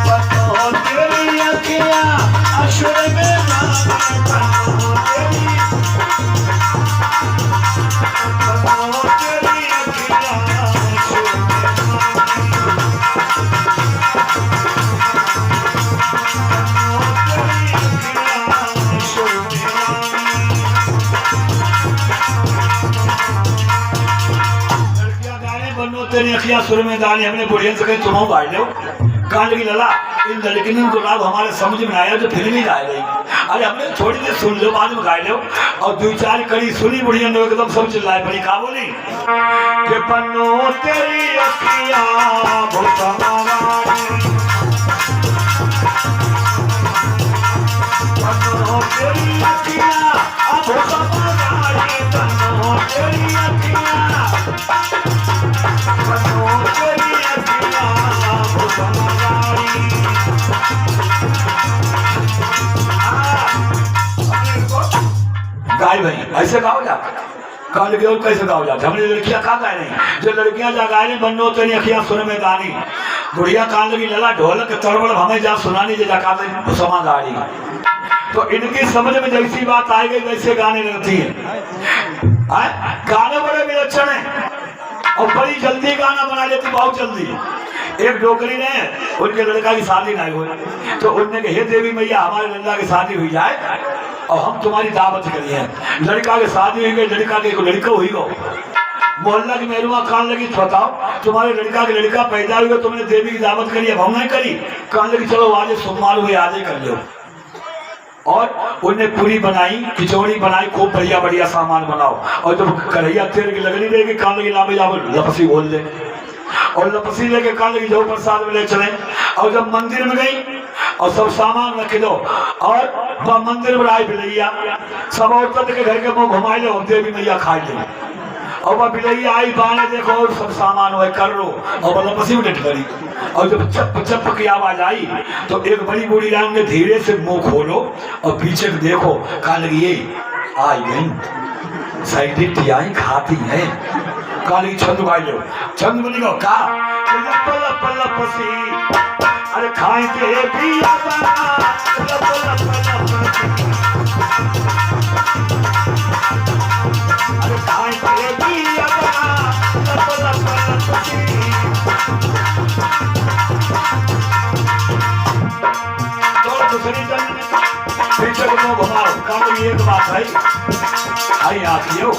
पन्नों तेरी अखियां अश्र में नानी, पन्नों तेरी अखियां अश्र तेरी अखियां सुर में दानी। हमने बुढ़ियन से कहीं तुम्हें गाड़ लो कान लगी लला इन लड़की ने तो राग हमारे समझ में आया जो फिल्म ही गाय रही। अरे हमने थोड़ी देर सुन लो बाद में गाय लो और दो चार कड़ी सुनी बुढ़ियन ने एकदम सब चिल्लाए पड़ी। का बोली कि पन्नों तेरी अखियां भूतमावानी, पन्नों तेरी अखियां भूतमावानी, पन्नों तेरी अखियां, पन्नों तेरी अखियां भूतमावानी। गाय भाई ऐसे गाओ जा कान लगी और कैसे गाओ जाते। हमने लड़कियां कहा गाय नहीं जो लड़कियां जा गाय नहीं बन्नो तेरी अखियां सुन में दानी। बुढ़िया कान लगी लला ढोलक तड़बड़ हमें जा सुनानी जो जाते भुसमा गाड़ी। तो इनकी समझ में जैसी बात आई गई वैसे गाने लगती है। गाने बड़े विलक्षण है और बड़ी जल्दी गाना बना लेती बहुत जल्दी। एक डोकरी ने उनके लड़का की शादी नहीं हुई तो उनने कहा हे देवी मैया हमारे लड़का की शादी हुई जाए और हम तुम्हारी दावत करिए। लड़का की शादी हुई गई लड़का के लड़का हुई गो मोहल्ला की मेहरुआ कान लगी बताओ तुम्हारे लड़का के लड़का पैदा हुई तुमने देवी की दावत करी अब हम नहीं करी। कान लगी चलो आज सोमवार हुए आज ही कर लो। और उन्हें पूरी बनाई खिचौड़ी बनाई खूब बढ़िया बढ़िया सामान बनाओ और जब कढ़ैया तेल की लगनी देगी कान लगी लाभे जाओ लपसी बोल ले और लपसी लेके कान लगी जाओ प्रसाद में ले चले। और जब मंदिर में गई और सब सामान रख दो और मंदिर में आई बिलैया सब औरत के घर के मुंह घुमाई लो देवी मैया खा ले और वह बिलैया आई बाने देखो और सब सामान वह कर लो और लपसी में डट करी। और जब चप चप की आवाज आई तो एक बड़ी बूढ़ी राम ने धीरे से मुंह खोलो और पीछे देखो कहा लगी ये आई गई साइड आई खाती है। कहा लगी छंद गाई लो छंद बनी गो का अरे खाई के भी अरे खाई के भी पीछे को घुमाओ काली एक बात है आई आखियो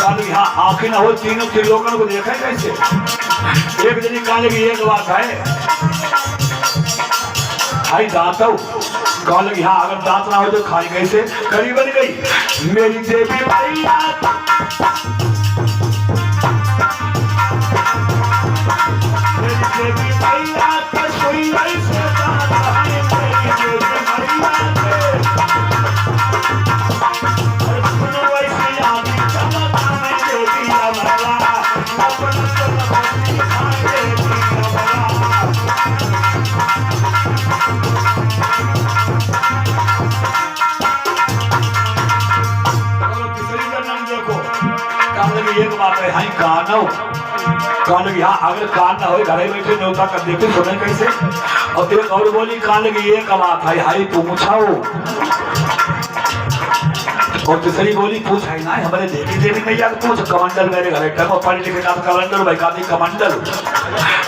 काली हाँ आंखें ना हो तीनों त्रिलोकन को देखा कैसे एक जनी काली की एक बात है आई दांत हो काली हाँ अगर दांत ना हो तो खाई कैसे करी बन गई मेरी देवी मैया मेरी देवी मैया का कोई ऐसे दांत है मेरी देवी एक बात है हाँ गाना कान लगी हाँ अगर कान ना हो घर बैठे न्योता कर देते सुने कैसे। और एक और बोली कान लगी एक बात है हाई पूछाओ और दूसरी बोली पूछ है ना हमारे देवी देवी मैया पूछ कमंडल मेरे घर टको पढ़ लिखे का कमंडल भाई कादी कमंडल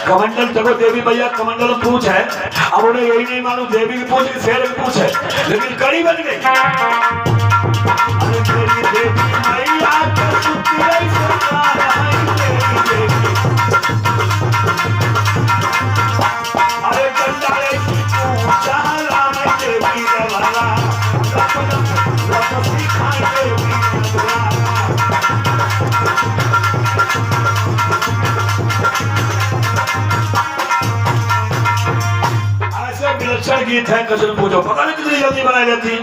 कमंडल जगो देवी मैया कमंडल पूछ है। अब उन्हें यही नहीं मालूम देवी की पूछ शेर की पूछ है लेकिन कड़ी बन गई। अरे मेरी देवी मैया अरे कंडाले ऐसे विलक्षण गीत है कसम पूछो पता नहीं कितनी जल्दी बनाई जाती।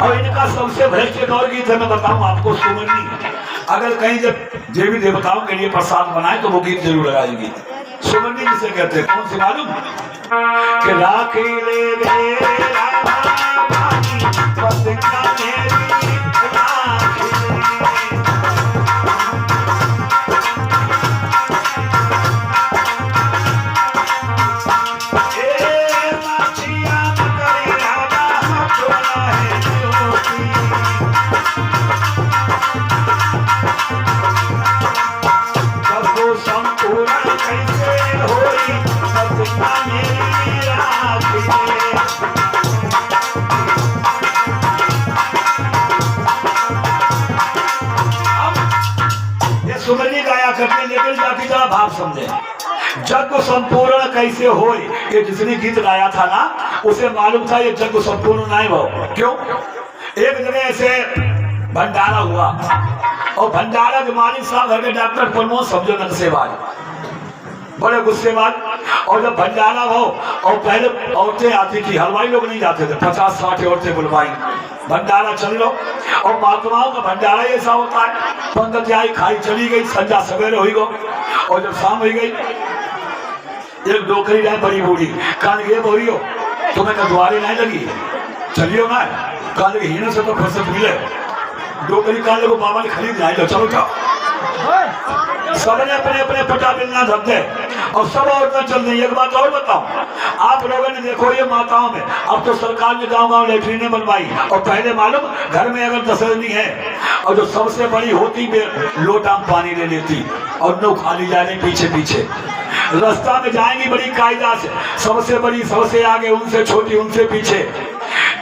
और इनका सबसे भ्रष्ट एक और गीत है मैं बताऊं आपको सुमरनी। अगर कहीं जब देवी देवताओं के लिए प्रसाद बनाए तो वो गीत जरूर लगाएगी। सुमरनी जिसे कहते हैं कौन सी मालूम कि राखी ले मेरी राखी सुमरनी गाया करते, लेकिन जाके जरा भाव समझे। जग संपूर्ण कैसे हो, ये जिसने गीत गाया था ना उसे मालूम था ये जग संपूर्ण नहीं हो। क्यों? एक जगह ऐसे भंडारा हुआ और भंडारा के मालिक साहब घर के डॉक्टर प्रमोद समझो नक्शेबाज, बड़े गुस्सेबाज। और जब भंडारा हो और पहले औरतें आती थी, हलवाई लोग नहीं जाते थे, 50-60 औरतें बुलवाई, भंडारा चल लो। और महात्माओं का भंडारा ऐसा होता है, पंगत आई खाई चली गई, संध्या सवेरे हुई गो। और जब शाम हो गई, एक डोकरी रहे बड़ी बूढ़ी, कान ये बोरी हो तुम्हें द्वारे नहीं लगी, चलियो ना कान के हीने से तो फुर्सत मिले। डोकरी कान को बाबा ने खरीद नहीं लो, चलो जाओ। सबने अपने अपने पटा मिलना धक दे और सब औरतें चल रही। एक बात और बताओ, आप लोगों ने देखो ये माताओं में अब तो सरकार ने गांव-गांव लेटरिने बनवाई, और पहले मालूम घर में अगर दसरनी है और जो सबसे बड़ी होती लोटा में पानी ले लेती और नौ खाली जा रही पीछे पीछे, रास्ता में जाएंगी बड़ी कायदा से, सबसे बड़ी सबसे आगे, उनसे छोटी उनसे पीछे,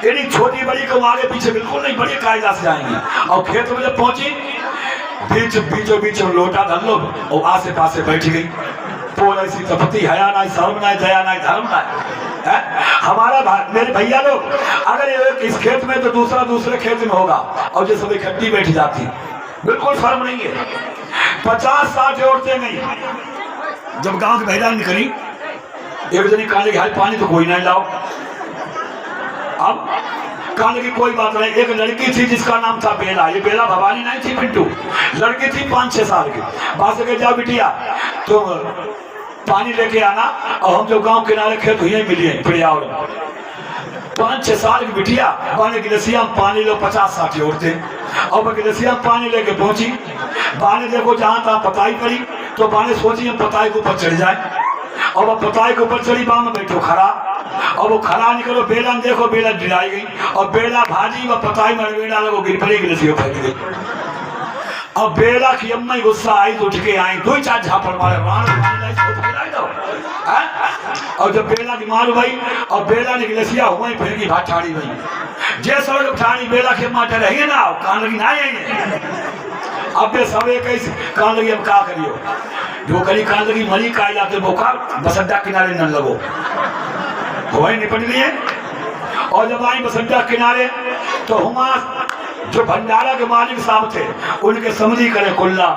यानी छोटी बड़ी को आगे पीछे बिल्कुल नहीं, बड़ी कायदा से जाएंगी। और खेत में जब पहुंची बीचों बीच लोटा धर लो और आसे पासे बैठ गई। पोल ऐसी तपती, हया ना, शर्म ना, दया ना, धर्म ना। हमारा मेरे भैया लोग अगर एक इस खेत में तो दूसरा दूसरे खेत में होगा और जो सब इकट्ठी बैठ जाती, बिल्कुल शर्म नहीं है। 50-60 औरतें गई। जब गांव की महिला निकली, एक जनी काले के हाथ पानी तो कोई नहीं लाओ। अब कान की कोई बात नहीं, एक लड़की थी जिसका नाम था बेला, ये बेला भवानी नहीं थी पिंटू, लड़की थी 5-6 साल की। बात के जाओ बिटिया तो पानी लेके आना, और हम जो गांव किनारे खेत हुए मिलिए पर्यावरण, 5-6 साल की बिटिया बाने गिलसिया में पानी लो, 50-60 औरतें। और मैं गिलसिया में पानी लेके पहुंची, बाने देखो जहाँ तहाँ पताई पड़ी, तो बाने सोची हम पताई के ऊपर चढ़ जाए। और वह पताई के ऊपर चढ़ी, बाम में बैठो खड़ा, और वो खड़ा निकलो, बेला देखो बेला गिराई गई, और बेला भाजी व पताई में बेला लगो गिर पड़ी, गिलसियों फैल गई। अब बेला की अम्मा गुस्सा आई तो उठ के आई, 2-4 झापड़ मारे, और जब बेला की मार भाई और बेला ने गिलसिया हुआ ही फेंकी भात ठाड़ी भाई, जैसे सड़क ठाड़ी बेला के माटे रहिए ना, कान लगी ना आएंगे। अब ये सब एक कान लगी, अब क्या करियो, जो करी कान लगी मरी का जाते बोखा, बस अड्डा किनारे न लगो, वही निपट लिए। और जब आई बस अड्डा किनारे तो हुआ जो भंडारा के मालिक साहब थे, उनके समझी करे कुल्ला,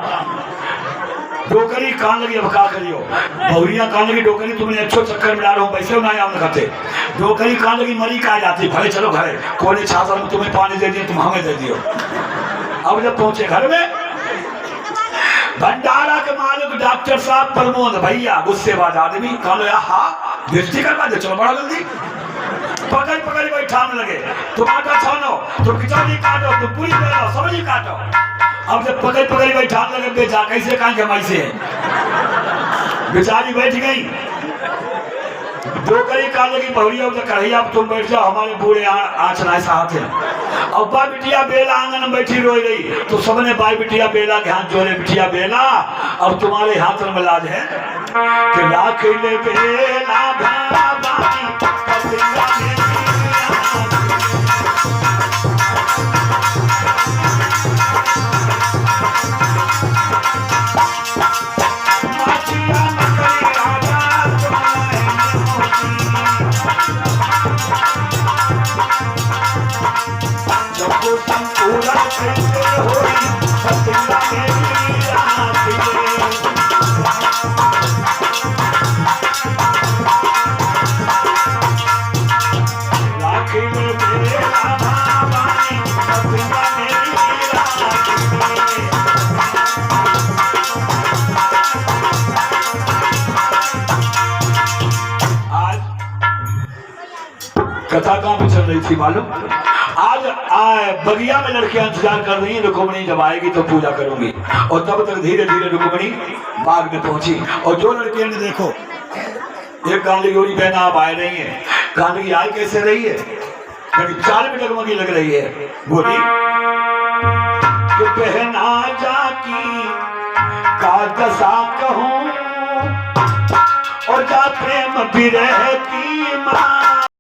डोकरी कान लगी, अब क्या करियो, बहुरिया कान लगी, डोकरी तुमने अच्छो चक्कर में डालो, पैसे ना आम खाते, डोकरी कान लगी मरी का जाती, भले चलो घरे, कोने छात्र में तुम्हें पानी दे दिए, तुम हमें दे दियो। अब जब पहुंचे घर में, भंडारा के मालिक डॉक्टर साहब प्रमोद भैया गुस्सेबाज आदमी, कहा हाँ दृष्टि करवा दे, चलो बड़ा जल्दी, पकड़ पकड़ बैठाने लगे, तुम आटा छानो, तुम खिचड़ी काटो, तुम पूरी बनाओ, सब्जी काटो। अब जब पकड़ पकड़ बैठाने लगे, बेचा कैसे कहाँ कमाई से बेचारी बैठ गई। डोकरी कान लगी बहुरिया कढ़ैया, तुम बैठ जाओ, हमारे बूढ़े आँच ना साथ हैं। अब बा बिटिया बेला आंगन में बैठी रोई गई, तो सबने बाई बिटिया बेला के हाथ जोड़े, बिटिया बेला अब तुम्हारे हाथ में लाज है कि लाख ले बेला कथा कहाँ पे चल रही थी मालूम? आज बगिया में लड़कियां इंतजार कर रही हैं, रुक्मिणी जब आएगी तो पूजा करूंगी। और तब तक धीरे धीरे रुक्मिणी बाग में पहुंची, और जो लड़कियां ने देखो, एक गांधी गोरी बहन आप आए नहीं है, गांधी आई कैसे रही है, 4 में डगमगी लग रही है, बोली तो बहना जाकी का दशा कहूं, और जा प्रेम विरह की माँ